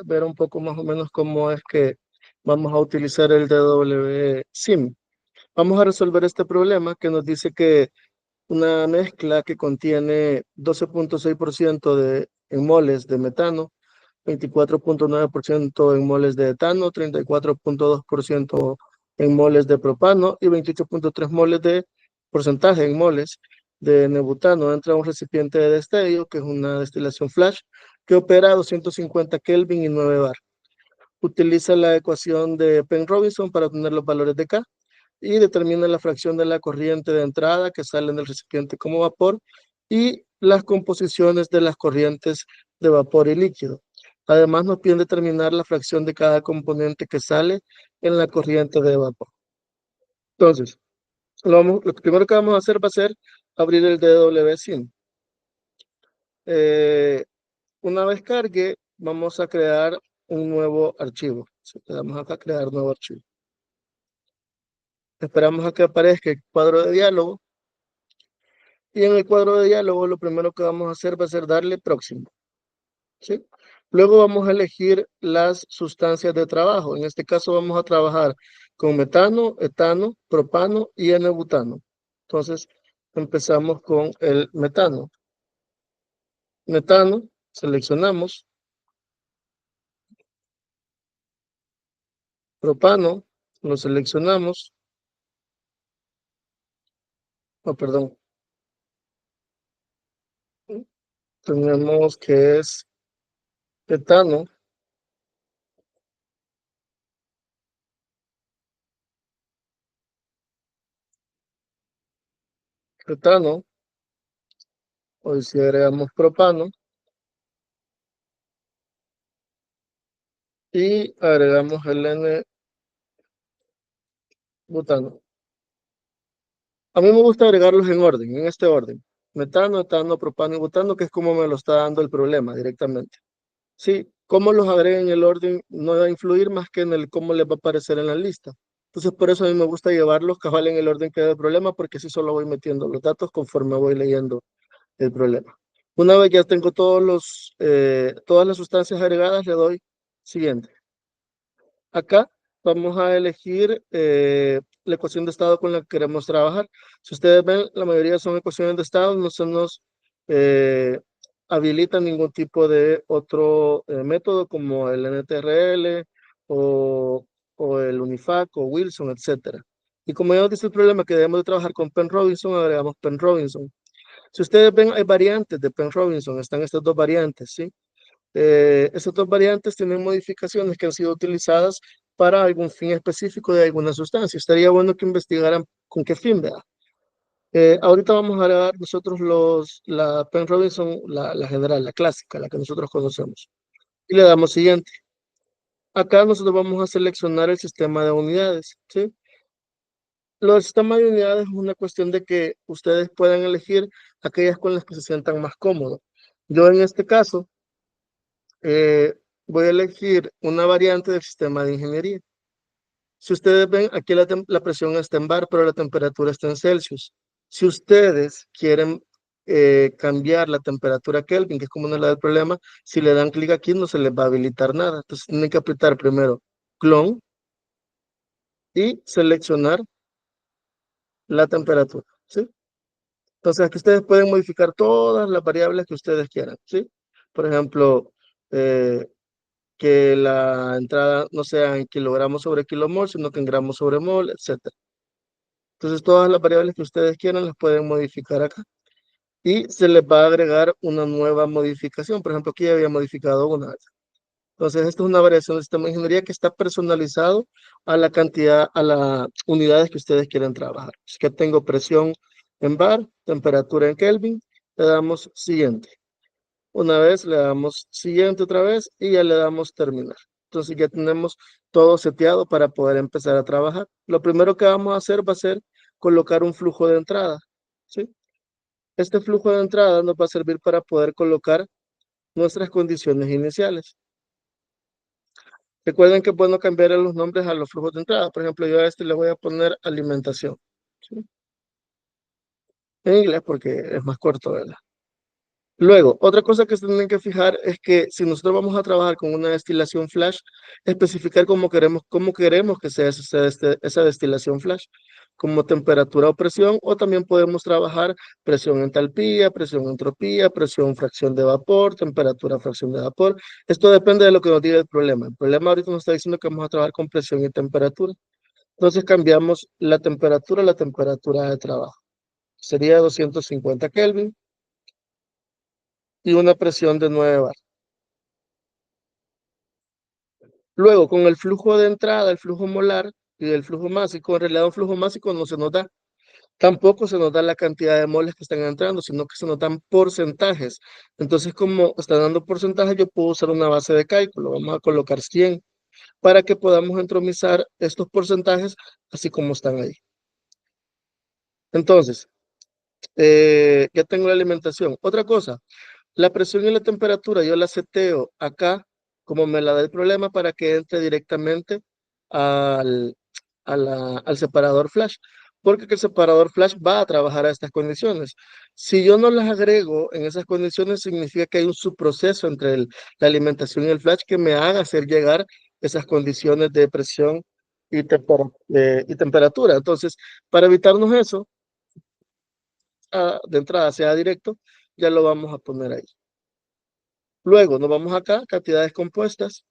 ver un poco más o menos cómo es que vamos a utilizar el DWSIM. Vamos a resolver este problema que nos dice que una mezcla que contiene 12.6% en moles de metano, 24.9% en moles de etano, 34.2% en moles de propano y 28.3 moles de porcentaje en moles de nebutano. Entra un recipiente de destello, que es una destilación flash, que opera a 250 Kelvin y 9 bar. Utiliza la ecuación de Penn-Robinson para obtener los valores de K y determina la fracción de la corriente de entrada que sale del recipiente como vapor y las composiciones de las corrientes de vapor y líquido. Además, nos piden determinar la fracción de cada componente que sale en la corriente de vapor. Entonces, lo primero que vamos a hacer va a ser abrir el DWSIM. Una vez cargue, vamos a crear un nuevo archivo. Si le damos acá, crear nuevo archivo. Esperamos a que aparezca el cuadro de diálogo. Y en el cuadro de diálogo, lo primero que vamos a hacer va a ser darle próximo. ¿Sí? Luego vamos a elegir las sustancias de trabajo. En este caso vamos a trabajar con metano, etano, propano y N-butano. Entonces, empezamos con el metano. Metano, seleccionamos. Propano, lo seleccionamos. Oh, perdón. Tenemos que es etano. Etano. O si agregamos propano. Y agregamos el N-butano. A mí me gusta agregarlos en orden, en este orden. Metano, etano, propano y butano, que es como me lo está dando el problema directamente. Sí, cómo los agrego en el orden no va a influir más que en el cómo les va a aparecer en la lista. Entonces, por eso a mí me gusta llevarlos cabal en el orden que da el problema, porque así solo voy metiendo los datos conforme voy leyendo el problema. Una vez ya tengo todas las sustancias agregadas, le doy siguiente. Acá vamos a elegir la ecuación de estado con la que queremos trabajar. Si ustedes ven, la mayoría son ecuaciones de estado, no se nos habilita ningún tipo de otro método como el NTRL o, o el UNIFAC o Wilson, etcétera. Y como ya nos dice el problema que debemos de trabajar con Penn-Robinson, agregamos Penn-Robinson. Si ustedes ven, hay variantes de Penn-Robinson, están estas dos variantes, ¿sí? Estas dos variantes tienen modificaciones que han sido utilizadas para algún fin específico de alguna sustancia. Estaría bueno que investigaran con qué fin, ¿verdad? Ahorita vamos a agregar nosotros la Penn Robinson, la general, la clásica, la que nosotros conocemos. Y le damos siguiente. Acá nosotros vamos a seleccionar el sistema de unidades, ¿sí? Los sistemas de unidades es una cuestión de que ustedes puedan elegir aquellas con las que se sientan más cómodos. Yo en este caso voy a elegir una variante del sistema de ingeniería. Si ustedes ven, aquí la presión está en bar, pero la temperatura está en Celsius. Si ustedes quieren cambiar la temperatura a Kelvin, que es como no le da el problema, si le dan clic aquí no se les va a habilitar nada. Entonces tienen que apretar primero clon y seleccionar la temperatura, ¿sí? Entonces aquí ustedes pueden modificar todas las variables que ustedes quieran, ¿sí? Por ejemplo, eh, que la entrada no sea en kilogramos sobre kilomol, sino que en gramos sobre mol, etcétera. Entonces, todas las variables que ustedes quieran las pueden modificar acá. Y se les va a agregar una nueva modificación. Por ejemplo, aquí ya había modificado una. Entonces, esta es una variación del sistema de ingeniería que está personalizado a la cantidad, a las unidades que ustedes quieren trabajar. Así que tengo presión en bar, temperatura en Kelvin, le damos siguiente. Una vez le damos siguiente otra vez y ya le damos terminar. Entonces ya tenemos todo seteado para poder empezar a trabajar. Lo primero que vamos a hacer va a ser colocar un flujo de entrada, ¿sí? Este flujo de entrada nos va a servir para poder colocar nuestras condiciones iniciales. Recuerden que es bueno cambiar los nombres a los flujos de entrada. Por ejemplo, yo a este le voy a poner alimentación, ¿sí? En inglés porque es más corto, ¿verdad? Luego, otra cosa que se tienen que fijar es que si nosotros vamos a trabajar con una destilación flash, especificar cómo queremos que sea esa destilación flash, como temperatura o presión, o también podemos trabajar presión entalpía, presión entropía, presión fracción de vapor, temperatura fracción de vapor. Esto depende de lo que nos diga el problema. El problema ahorita nos está diciendo que vamos a trabajar con presión y temperatura. Entonces cambiamos la temperatura a la temperatura de trabajo. Sería 250 Kelvin y una presión de 9 bar. Luego, con el flujo de entrada, el flujo molar y el flujo másico, en realidad un flujo másico no se nos da. Tampoco se nos da la cantidad de moles que están entrando, sino que se nos dan porcentajes. Entonces, como están dando porcentajes, yo puedo usar una base de cálculo. Vamos a colocar 100 para que podamos entromizar estos porcentajes así como están ahí. Entonces, ya tengo la alimentación. Otra cosa, la presión y la temperatura yo la seteo acá, como me la da el problema, para que entre directamente al, al separador flash, porque el separador flash va a trabajar a estas condiciones. Si yo no las agrego en esas condiciones, significa que hay un subproceso entre la alimentación y el flash que me haga hacer llegar esas condiciones de presión y temperatura. Entonces, para evitarnos eso, de entrada sea directo, ya lo vamos a poner ahí. Luego nos vamos acá, cantidades compuestas.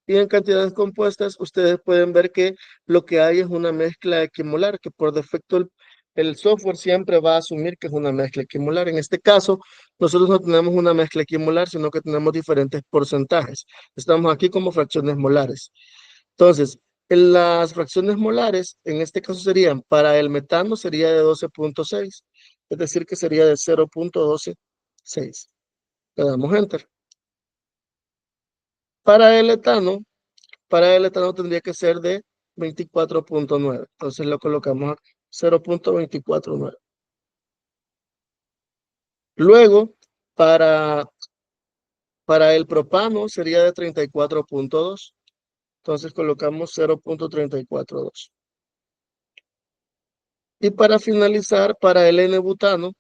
Y en cantidades compuestas, ustedes pueden ver que lo que hay es una mezcla equimolar, que por defecto el software siempre va a asumir que es una mezcla equimolar. En este caso, nosotros no tenemos una mezcla equimolar, sino que tenemos diferentes porcentajes. Estamos aquí como fracciones molares. Entonces, en las fracciones molares, en este caso serían, para el metano sería de 12.6, es decir, que sería de 0.126. Le damos enter. Para el etano, para el etano tendría que ser de 24.9. Entonces lo colocamos aquí, 0.249. Luego, para, para el propano sería de 34.2. Entonces colocamos 0.342. Y para finalizar, para el N-butano,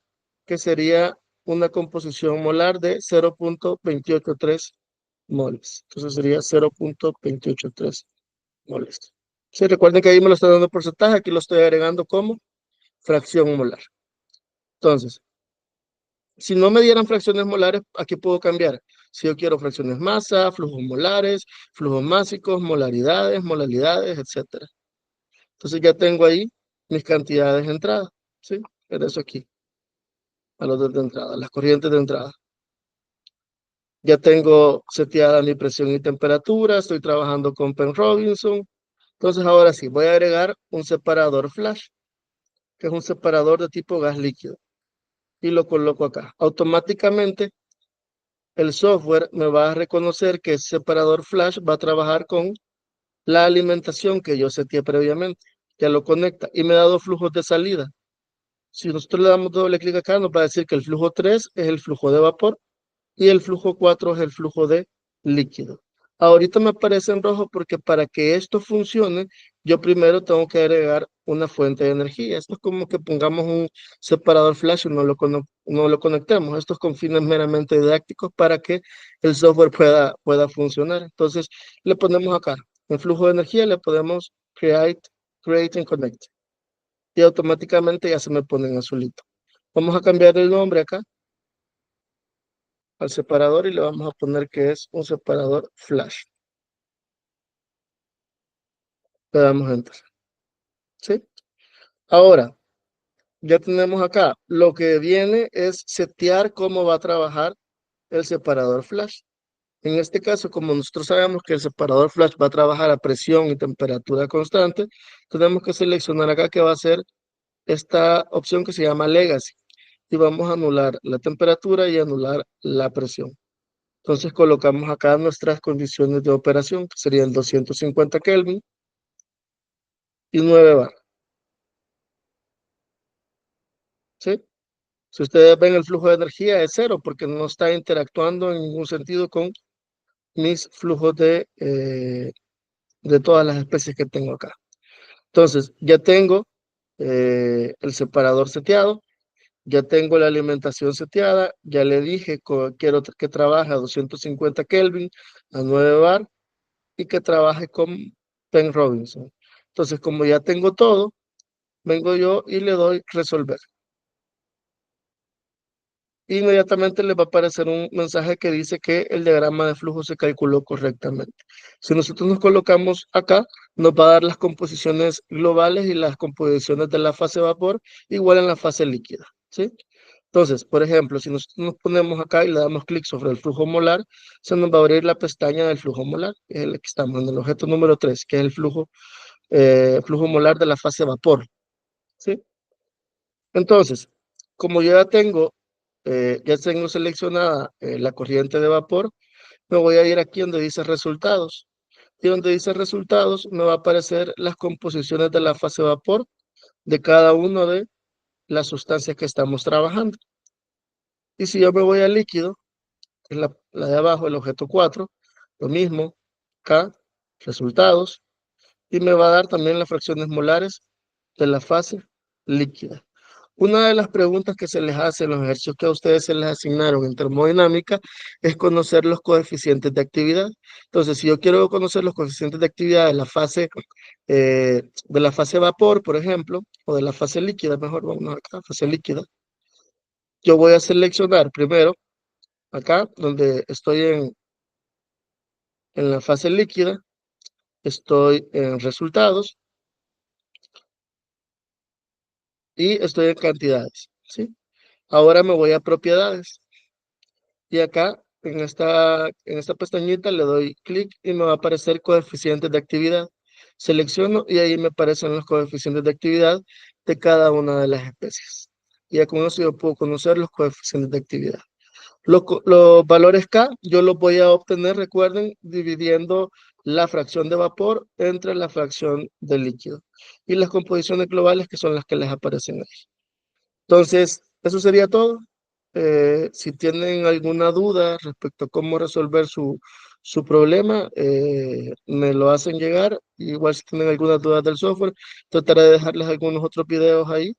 que sería una composición molar de 0.283 moles. Entonces sería 0.283 moles. Sí, recuerden que ahí me lo está dando porcentaje, aquí lo estoy agregando como fracción molar. Entonces, si no me dieran fracciones molares, aquí puedo cambiar. Si yo quiero fracciones masa, flujos molares, flujos másicos, molaridades, molalidades, etcétera. Entonces ya tengo ahí mis cantidades de entrada, ¿sí? Pero eso aquí, a los de entrada, las corrientes de entrada. Ya tengo seteada mi presión y temperatura, estoy trabajando con Penn Robinson. Entonces ahora sí, voy a agregar un separador flash, que es un separador de tipo gas líquido. Y lo coloco acá. Automáticamente el software me va a reconocer que ese separador flash va a trabajar con la alimentación que yo seteé previamente. Ya lo conecta y me da dos flujos de salida. Si nosotros le damos doble clic acá, nos va a decir que el flujo 3 es el flujo de vapor y el flujo 4 es el flujo de líquido. Ahorita me aparece en rojo porque para que esto funcione, yo primero tengo que agregar una fuente de energía. Esto es como que pongamos un separador flash y no lo conectemos. Esto es con fines meramente didácticos para que el software pueda funcionar. Entonces, le ponemos acá, en flujo de energía, le podemos create and connect. Y automáticamente ya se me pone en azulito. Vamos a cambiar el nombre acá al separador y le vamos a poner que es un separador flash. Le damos enter. ¿Sí? Ahora, ya tenemos acá. Lo que viene es setear cómo va a trabajar el separador flash. En este caso, como nosotros sabemos que el separador flash va a trabajar a presión y temperatura constante, tenemos que seleccionar acá que va a ser esta opción que se llama Legacy. Y vamos a anular la temperatura y anular la presión. Entonces colocamos acá nuestras condiciones de operación, que serían 250 Kelvin y 9 bar. ¿Sí? Si ustedes ven el flujo de energía es cero porque no está interactuando en ningún sentido con mis flujos de todas las especies que tengo acá. Entonces, ya tengo el separador seteado Ya tengo la alimentación seteada, ya le dije quiero que trabaje a 250 Kelvin, a 9 bar y que trabaje con Pen Robinson. Entonces, como ya tengo todo, vengo yo y le doy resolver. Inmediatamente le va a aparecer un mensaje que dice que el diagrama de flujo se calculó correctamente. Si nosotros nos colocamos acá, nos va a dar las composiciones globales y las composiciones de la fase vapor igual en la fase líquida, ¿sí? Entonces, por ejemplo, si nosotros nos ponemos acá y le damos clic sobre el flujo molar, se nos va a abrir la pestaña del flujo molar, que es el que estamos en el objeto número 3, que es el flujo molar de la fase vapor, ¿sí? Entonces, como yo ya tengo seleccionada la corriente de vapor, me voy a ir aquí donde dice resultados. Y donde dice resultados, me va a aparecer las composiciones de la fase vapor de cada una de las sustancias que estamos trabajando. Y si yo me voy al líquido, que es la de abajo, el objeto 4, lo mismo, acá, resultados, y me va a dar también las fracciones molares de la fase líquida. Una de las preguntas que se les hace en los ejercicios que a ustedes se les asignaron en termodinámica es conocer los coeficientes de actividad. Entonces, si yo quiero conocer los coeficientes de actividad de la fase vapor, por ejemplo, o de la fase líquida, mejor vamos acá, fase líquida, yo voy a seleccionar primero, acá, donde estoy en la fase líquida, estoy en resultados y estoy en cantidades, ¿sí? Ahora me voy a propiedades. Y acá, en esta pestañita, le doy clic y me va a aparecer coeficientes de actividad. Selecciono y ahí me aparecen los coeficientes de actividad de cada una de las especies. Y ya con eso yo puedo conocer los coeficientes de actividad. Los valores K yo los voy a obtener, recuerden, dividiendo la fracción de vapor entre la fracción de líquido. Y las composiciones globales que son las que les aparecen ahí. Entonces, eso sería todo. Si tienen alguna duda respecto a cómo resolver su problema, me lo hacen llegar. Igual si tienen algunas dudas del software, trataré de dejarles algunos otros videos ahí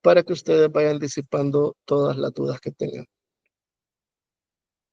para que ustedes vayan disipando todas las dudas que tengan.